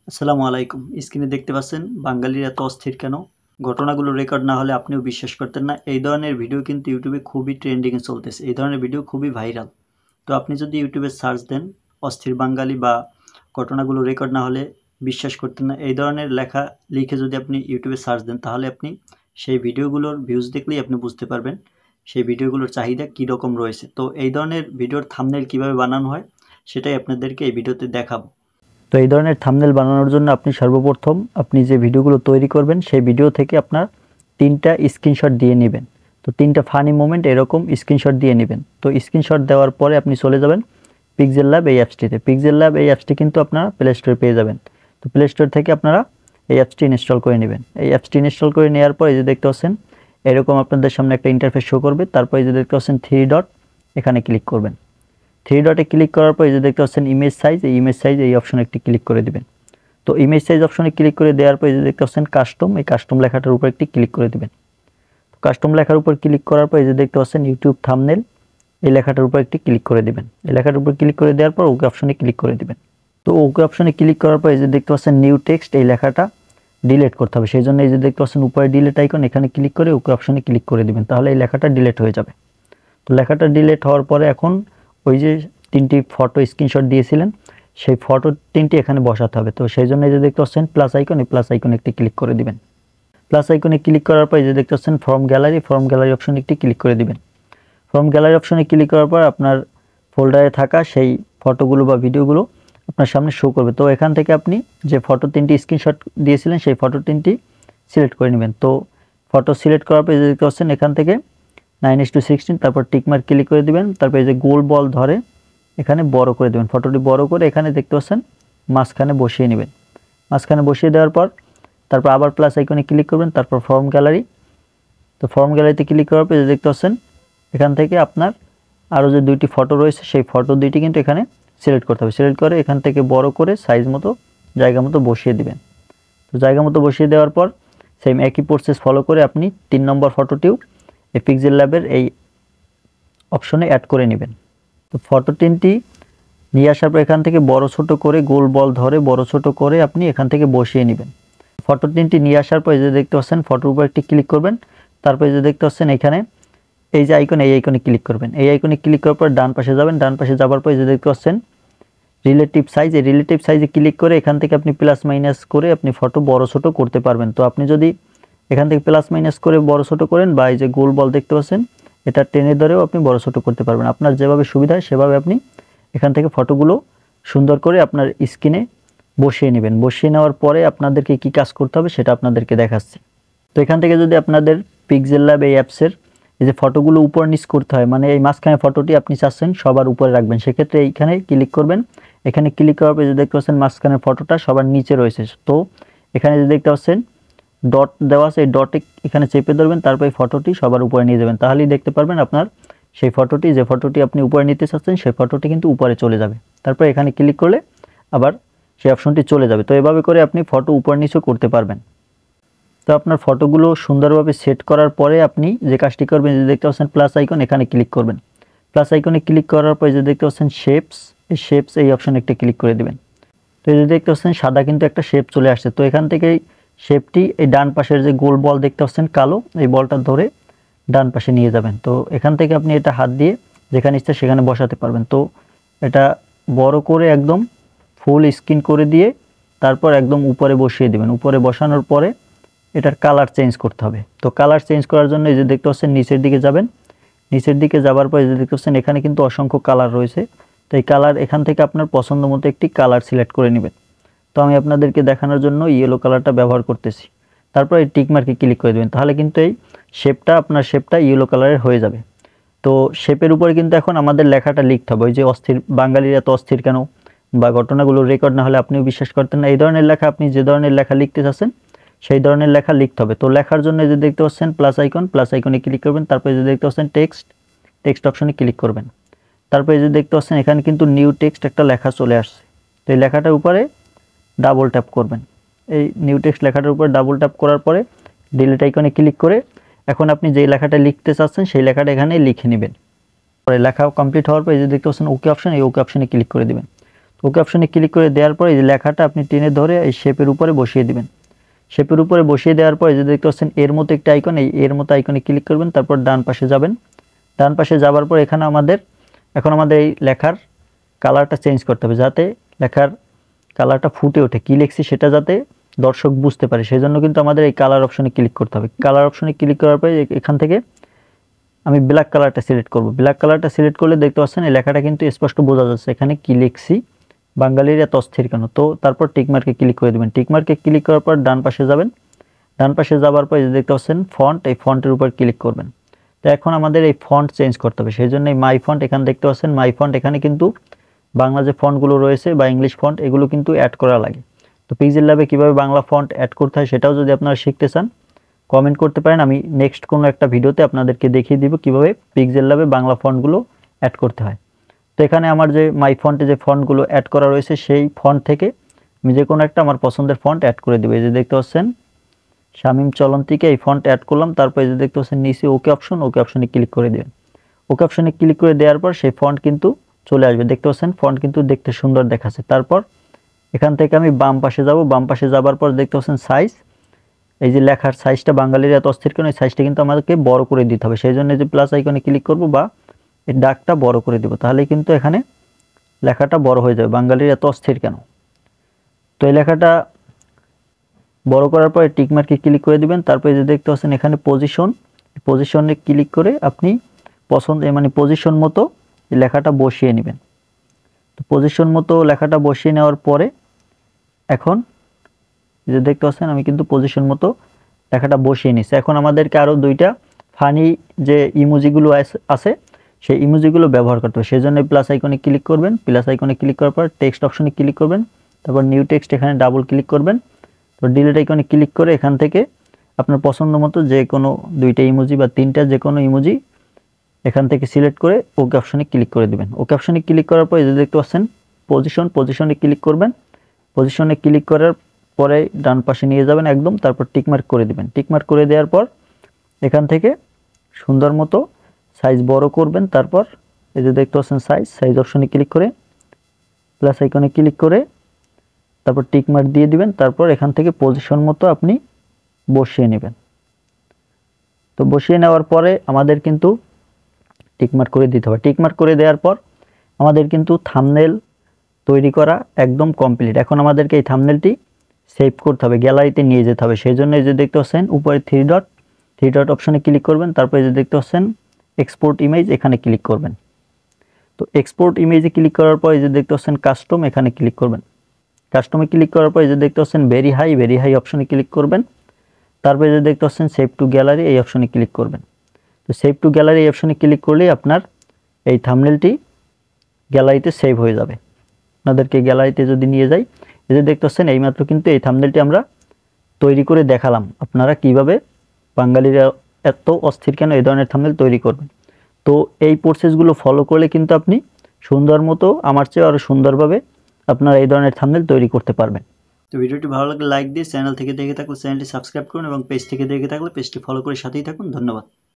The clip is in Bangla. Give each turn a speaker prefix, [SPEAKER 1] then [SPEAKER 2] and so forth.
[SPEAKER 1] আসসালামু আলাইকুম। স্ক্রিনে দেখতে পাচ্ছেন বাঙালিরা এত অস্থির কেন? ঘটনাগুলো রেকর্ড না হলে আপনিও বিশ্বাস করতেন না। এই ধরনের ভিডিও কিন্তু ইউটিউবে খুবই ট্রেন্ডিংয়ে চলতেছে। এই ধরনের ভিডিও খুবই ভাইরাল। তো আপনি যদি ইউটিউবে সার্চ দেন অস্থির বাঙালি বা ঘটনাগুলো রেকর্ড না হলে বিশ্বাস করতেন না, এই ধরনের লেখা লিখে যদি আপনি ইউটিউবে সার্চ দেন তাহলে আপনি সেই ভিডিওগুলোর ভিউজ দেখলেই আপনি বুঝতে পারবেন সেই ভিডিওগুলোর চাহিদা কীরকম রয়েছে। তো এই ধরনের ভিডিওর থাম্বনেল কীভাবে বানানো হয় সেটাই আপনাদেরকে এই ভিডিওতে দেখাবো। তো এই ধরনের থাম্বনেল বানানোর জন্য আপনি সর্বপ্রথম আপনি যে ভিডিওগুলো তৈরি করবেন সেই ভিডিও থেকে আপনার 3টা স্ক্রিনশট দিয়ে নেবেন। তো 3টা ফানি মোমেন্ট এরকম স্ক্রিনশট দিয়ে নেবেন। তো স্ক্রিনশট দেওয়ার পরে আপনি চলে যাবেন পিক্সেল ল্যাব এই অ্যাপসটিতে। পিক্সেল ল্যাব এই অ্যাপসটি কিন্তু আপনারা প্লে স্টোরে পেয়ে যাবেন। তো প্লে স্টোর থেকে আপনারা এই অ্যাপসটি ইনস্টল করে নেবেন। এই অ্যাপসটি ইনস্টল করে নেওয়ার পর এই যে দেখতে পাচ্ছেন এরকম আপনাদের সামনে একটা ইন্টারফেস শো করবে। তারপর এই যে দেখতে পাচ্ছেন 3 ডট, এখানে ক্লিক করবেন। 3 ডটে ক্লিক করার পর এই যে দেখতে পাচ্ছেন ইমেজ সাইজ, এই ইমেজ সাইজ এই অপশনে একটি ক্লিক করে দিবেন। তো ইমেজ সাইজ অপশনে ক্লিক করে দেওয়ার পর এই যে দেখতে পাচ্ছেন কাস্টম, এই কাস্টম লেখাটার উপর একটি ক্লিক করে দিবেন। তো কাস্টম লেখার উপর ক্লিক করার পর এই যে দেখতে পাচ্ছেন ইউটিউব থাম্বনেল, এই লেখাটার উপর একটি ক্লিক করে দিবেন। এই লেখাটার উপর ক্লিক করে দেওয়ার পর ওকে অপশনে ক্লিক করে দিবেন। তো ওকে অপশনে ক্লিক করার পর এই যে দেখতে পাচ্ছেন নিউ টেক্সট, এই লেখাটা ডিলিট করতে হবে। সেই জন্য এই যে দেখতে পাচ্ছেন উপরে ডিলিট আইকন, এখানে ক্লিক করে ওকে অপশনে ক্লিক করে দিবেন, তাহলে এই লেখাটা ডিলিট হয়ে যাবে। তো লেখাটা ডিলিট হওয়ার পরে এখন ওই যে 3টি ফটো স্ক্রিনশট দিয়েছিলেন সেই ফটো 3টি এখানে বসাতে হবে। তো সেই জন্য এই যে দেখতে পাচ্ছেন প্লাস আইকন, এই প্লাস আইকনে একটি ক্লিক করে দিবেন। প্লাস আইকনে ক্লিক করার পর এই যে দেখতে পাচ্ছেন ফ্রম গ্যালারি, ফ্রম গ্যালারি অপশনে একটি ক্লিক করে দিবেন। ফ্রম গ্যালারি অপশনে ক্লিক করার পর আপনার ফোল্ডারে থাকা সেই ফটোগুলো বা ভিডিওগুলো আপনার সামনে শো করবে। তো এখান থেকে আপনি যে ফটো 3টি স্ক্রিনশট দিয়েছিলেন সেই ফটো 3টি সিলেক্ট করে নেবেন। তো ফটো সিলেক্ট করার পর এই যে দেখতে পাচ্ছেন এখান থেকে 9:16, তারপর টিকমার্ক ক্লিক করে দিবেন। তারপর এই যে গোল বল ধরে এখানে বড় করে দেবেন, ফটোটি বড় করে এখানে দেখতে পাচ্ছেন মাঝখানে বসিয়ে নেবেন। মাঝখানে বসিয়ে দেওয়ার পর তারপর আবার প্লাস আইকনে ক্লিক করবেন, তারপর ফর্ম গ্যালারি। তো ফর্ম গ্যালারিতে ক্লিক করার পর দেখতে পাচ্ছেন এখান থেকে আপনার আরও যে 2টি ফটো রয়েছে সেই ফটো 2টি কিন্তু এখানে সিলেক্ট করতে হবে। সিলেক্ট করে এখান থেকে বড় করে সাইজ মতো জায়গা মতো বসিয়ে দিবেন। তো জায়গা মতো বসিয়ে দেওয়ার পর সেম একই প্রসেস ফলো করে আপনি 3 নম্বর ফটোটিও এই পিক্সেল ল্যাবের এই অপশনে অ্যাড করে নেবেন। তো ফটো 3টি নিয়ে আসার পর এখান থেকে বড় ছোট করে গোল বল ধরে বড় ছোট করে আপনি এখান থেকে বসিয়ে নেবেন। ফটো 3টি নিয়ে আসার পর এই যে দেখতে পাচ্ছেন ফটোর উপর একটি ক্লিক করবেন। তারপর এই যে দেখতে পাচ্ছেন এখানে এই যে আইকন, এই আইকনে ক্লিক করবেন। এই আইকনে ক্লিক করার পর ডান পাশে যাবেন। ডান পাশে যাওয়ার পর এই যে দেখতে পাচ্ছেন রিলেটিভ সাইজ, এই রিলেটিভ সাইজে ক্লিক করে এখান থেকে আপনি প্লাস মাইনাস করে আপনি ফটো বড় ছোট করতে পারবেন। তো আপনি যদি এখান থেকে প্লাস মাইনাস করে বড় ছোট করেন বা এই যে গোল বল দেখতে পাচ্ছেন এটা টেনে ধরেও আপনি বড় ছোট করতে পারবেন। আপনার যেভাবে সুবিধা হয় সেভাবে আপনি এখান থেকে ফটোগুলো সুন্দর করে আপনার স্ক্রিনে বসিয়ে নেবেন। বসিয়ে নেওয়ার পরে আপনাদেরকে কি কাজ করতে হবে সেটা আপনাদেরকে দেখাচ্ছি। তো এখান থেকে যদি আপনাদের পিক্সেল ল্যাব এই অ্যাপসের এই যে ফটোগুলো উপর নিচ করতে হয়, মানে এই মাঝখানে ফটোটি আপনি চাচ্ছেন সবার উপরে রাখবেন, সেক্ষেত্রে এইখানে ক্লিক করবেন। এখানে ক্লিক করার পর যে দেখতে পাচ্ছেন মাঝখানের ফটোটা সবার নিচে রয়েছে। তো এখানে যে দেখতে পাচ্ছেন ডট দেওয়া আছে, এই ডটে এখানে চেপে ধরবেন, তারপর এই ফটোটি সবার উপরে নিয়ে যাবেন, তাহলেই দেখতে পারবেন আপনার সেই ফটোটি, যে ফটোটি আপনি উপরে নিতে চাচ্ছেন সেই ফটোটি কিন্তু উপরে চলে যাবে। তারপর এখানে ক্লিক করলে আবার সেই অপশনটি চলে যাবে। তো এভাবে করে আপনি ফটো উপর নিচেও করতে পারবেন। তো আপনার ফটোগুলো সুন্দরভাবে সেট করার পরে আপনি যে কাজটি করবেন যে দেখতে পাচ্ছেন প্লাস আইকন, এখানে ক্লিক করবেন। প্লাস আইকনে ক্লিক করার পরে যে দেখতে পাচ্ছেন শেপস, এই শেপস এই অপশনে একটা ক্লিক করে দিবেন। তো এই যে দেখতে পাচ্ছেন সাদা কিন্তু একটা শেপ চলে আসছে। তো এখান থেকে শেপটি এই ডান পাশের যে গোল বল দেখতে পাচ্ছেন কালো, এই বলটা ধরে ডান পাশে নিয়ে যাবেন। তো এখান থেকে আপনি এটা হাত দিয়ে যেখানে ইচ্ছা সেখানে বসাতে পারবেন। তো এটা বড় করে একদম ফুল স্ক্রিন করে দিয়ে তারপর একদম উপরে বসিয়ে দিবেন। উপরে বসানোর পরে এটার কালার চেঞ্জ করতে হবে। তো কালার চেঞ্জ করার জন্য এই যে দেখতে পাচ্ছেন নিচের দিকে যাবেন। নিচের দিকে যাবার পর এই যে দেখতে পাচ্ছেন এখানে কিন্তু অসংখ্য কালার রয়েছে। তো এই কালার এখান থেকে আপনার পছন্দ মতো একটি কালার সিলেক্ট করে নেবেন। তো আমি আপনাদেরকে দেখানোর জন্য ইয়েলো কালারটা ব্যবহার করতেছি। তারপর এই টিক মার্কে ক্লিক করে দেবেন, তাহলে কিন্তু এই আপনার শেপটা ইয়েলো কালারের হয়ে যাবে। তো শেপের উপরে কিন্তু এখন আমাদের লেখাটা লিখতে হবে, ওই যে অস্থির বাঙালিরা এত অস্থির কেন বা ঘটনাগুলো রেকর্ড না হলে আপনিও বিশ্বাস করতেন না, এই ধরনের লেখা আপনি যে ধরনের লেখা লিখতে চাচ্ছেন সেই ধরনের লেখা লিখতে হবে। তো লেখার জন্য যে দেখতে পাচ্ছেন প্লাস আইকন, প্লাস আইকনে ক্লিক করবেন। তারপরে যে দেখতে পাচ্ছেন টেক্সট অপশনে ক্লিক করবেন। তারপরে যে দেখতে পাচ্ছেন এখানে কিন্তু নিউ টেক্সট একটা লেখা চলে আসছে। তো এই লেখাটার উপরে ডাবল ট্যাপ করবেন। এই নিউ টেক্সট লেখাটার উপরে ডাবল ট্যাপ করার পরে ডিলিট আইকনে ক্লিক করে এখন আপনি যেই লেখাটা লিখতে চাচ্ছেন সেই লেখাটা এখানে লিখে নেবেন। পরে লেখা কমপ্লিট হওয়ার পরে যে দেখতে পাচ্ছেন ওকে অপশন, এই ওকে অপশনে ক্লিক করে দিবেন। ওকে অপশনে ক্লিক করে দেওয়ার পর এই যে লেখাটা আপনি টেনে ধরে এই শেপের উপরে বসিয়ে দিবেন। শেপের উপরে বসিয়ে দেওয়ার পর এই যে দেখতে পাচ্ছেন এর মতো একটা আইকন, এই এর মতো আইকনে ক্লিক করবেন, তারপর ডান পাশে যাবেন। ডান পাশে যাবার পর এখানে এখন আমাদের এই লেখার কালারটা চেঞ্জ করতে হবে, যাতে লেখার কালারটা ফুটে ওঠে, কী লিখছি সেটা যাতে দর্শক বুঝতে পারে। সেই জন্য কিন্তু আমাদের এই কালার অপশনে ক্লিক করতে হবে। কালার অপশনে ক্লিক করার পরে এখান থেকে আমি ব্ল্যাক কালারটা সিলেক্ট করব। ব্ল্যাক কালারটা সিলেক্ট করলে দেখতে পাচ্ছেন এই লেখাটা কিন্তু স্পষ্ট বোঝা যাচ্ছে এখানে কী লিখছি, বাঙালির এত অস্থির কেন। তো তারপর টিকমার্কে ক্লিক করে দেবেন। টিকমার্কে ক্লিক করার পর ডান পাশে যাবেন। ডান পাশে যাবার পর দেখতে পাচ্ছেন ফন্ট, এই ফন্টের উপর ক্লিক করবেন। তো এখন আমাদের এই ফন্ট চেঞ্জ করতে হবে, সেই জন্য এই মাই ফন্ট এখানে দেখতে পাচ্ছেন মাই ফন্ট, এখানে কিন্তু বাংলা যে ফন্টগুলো রয়েছে বা ইংলিশ ফন্ট এগুলো কিন্তু অ্যাড করা লাগে। তো পিক্সেল ল্যাবে কীভাবে বাংলা ফন্ট অ্যাড করতে হয় সেটাও যদি আপনারা শিখতে চান কমেন্ট করতে পারেন, আমি নেক্সট কোনো একটা ভিডিওতে আপনাদেরকে দেখিয়ে দিব কীভাবে পিক্সেল ল্যাবে বাংলা ফন্টগুলো অ্যাড করতে হয়। তো এখানে আমার যে মাই ফন্টে যে ফন্টগুলো অ্যাড করা রয়েছে সেই ফন্ট থেকে আমি যে কোনো একটা আমার পছন্দের ফন্ট অ্যাড করে দেবো। এই যে দেখতে পাচ্ছেন শামীম চলন্তিকে এই ফন্ট অ্যাড করলাম। তারপর এই যে দেখতে পাচ্ছেন নিচে ওকে অপশনে ক্লিক করে দেবেন। ওকে অপশনে ক্লিক করে দেওয়ার পর সেই ফন্ট কিন্তু চলে আসবে। দেখতে পাচ্ছেন ফন্ট কিন্তু দেখতে সুন্দর দেখাচ্ছে। তারপর এখান থেকে আমি বাম পাশে যাব। বাম পাশে যাবার পর দেখতে পাচ্ছেন সাইজ, এই যে লেখার সাইজটা বাঙালির এত অস্থির কেন, এই সাইজটা কিন্তু আমাদেরকে বড় করে দিতে হবে। সেই জন্য যে প্লাস আইকনে ক্লিক করব বা এই ডাকটা বড় করে দিব, তাহলে কিন্তু এখানে লেখাটা বড় হয়ে যাবে, বাঙালির এত অস্থির কেন। তো এই লেখাটা বড় করার পরে টিকমার্কে ক্লিক করে দিবেন। তারপরে যে দেখতে পাচ্ছেন এখানে পজিশনে ক্লিক করে আপনি পজিশন মতো লেখাটা বসিয়ে নেবেন। তো পজিশন মতো লেখাটা বসিয়ে নেওয়ার পরে এখন যে দেখতে পাচ্ছেন আমি কিন্তু পজিশন মতো লেখাটা বসিয়ে নিচ্ছি। এখন আমাদেরকে আরও দুইটা ফানি যে ইমোজিগুলো আছে সেই ইমোজিগুলো ব্যবহার করতে হবে। সেই জন্য প্লাস আইকনে ক্লিক করবেন। প্লাস আইকনে ক্লিক করার পর টেক্সট অপশনে ক্লিক করবেন, তারপর নিউ টেক্সট এখানে ডাবল ক্লিক করবেন। তো ডিলিট আইকনে ক্লিক করে এখান থেকে আপনার পছন্দ মতো যে কোনো দুইটা ইমোজি বা তিনটা যে কোনো ইমোজি এখান থেকে সিলেক্ট করে ওকে অপশনে ক্লিক করে দেবেন। ওকে অপশনে ক্লিক করার পর এই যে দেখতে পাচ্ছেন পজিশনে ক্লিক করবেন। পজিশনে ক্লিক করার পরে ডান পাশে নিয়ে যাবেন একদম, তারপর টিকমার্ক করে দিবেন। টিকমার্ক করে দেওয়ার পর এখান থেকে সুন্দর মতো সাইজ বড় করবেন। তারপর এই যে দেখতে পাচ্ছেন সাইজ অপশনে ক্লিক করে প্লাস আইকনে ক্লিক করে তারপর টিকমার্ক দিয়ে দিবেন। তারপর এখান থেকে পজিশন মতো আপনি বসিয়ে নেবেন। তো বসিয়ে নেওয়ার পরে আমাদের কিন্তু টিকমার্ক করে দিতে হবে। টিকমার্ক করে দেওয়ার পর আমাদের কিন্তু থাম্বনেল তৈরি করা একদম কমপ্লিট। এখন আমাদেরকে এই থাম্বনেলটি সেভ করতে হবে, গ্যালারিতে নিয়ে যেতে হবে। সেই জন্য এই যে দেখতে পাচ্ছেন উপরে থ্রি ডট অপশনে ক্লিক করবেন। তারপর এই যে দেখতে পাচ্ছেন এক্সপোর্ট ইমেজ, এখানে ক্লিক করবেন। তো এক্সপোর্ট ইমেজে ক্লিক করার পর এই যে দেখতে পাচ্ছেন কাস্টম, এখানে ক্লিক করবেন। কাস্টমে ক্লিক করার পর এই যে দেখতে পাচ্ছেন ভেরি হাই অপশনে ক্লিক করবেন। তারপরে যে দেখতে পাচ্ছেন সেভ টু গ্যালারি, এই অপশনে ক্লিক করবেন। তো সেভ টু গ্যালারি এই অপশনে ক্লিক করলেই আপনার এই থাম্বনেলটি গ্যালারিতে সেভ হয়ে যাবে। আপনাদেরকে গ্যালারিতে যদি নিয়ে যাই, এই যে দেখতে পাচ্ছেন এইমাত্র কিন্তু এই থাম্বনেলটি আমরা তৈরি করে দেখালাম আপনারা কিভাবে বাঙালিরা এত অস্থির কেন এই ধরনের থাম্বনেল তৈরি করবেন। তো এই প্রসেসগুলো ফলো করলে কিন্তু আপনি সুন্দর মতো আমার চেয়ে আরও সুন্দরভাবে আপনারা এই ধরনের থাম্বনেল তৈরি করতে পারবেন। তো ভিডিওটি ভালো লাগলে লাইক দিয়ে, চ্যানেল থেকে দেখে থাকলে চ্যানেলটি সাবস্ক্রাইব করুন এবং পেজ থেকে দেখে থাকলে পেজটি ফলো করে সাথেই থাকুন। ধন্যবাদ।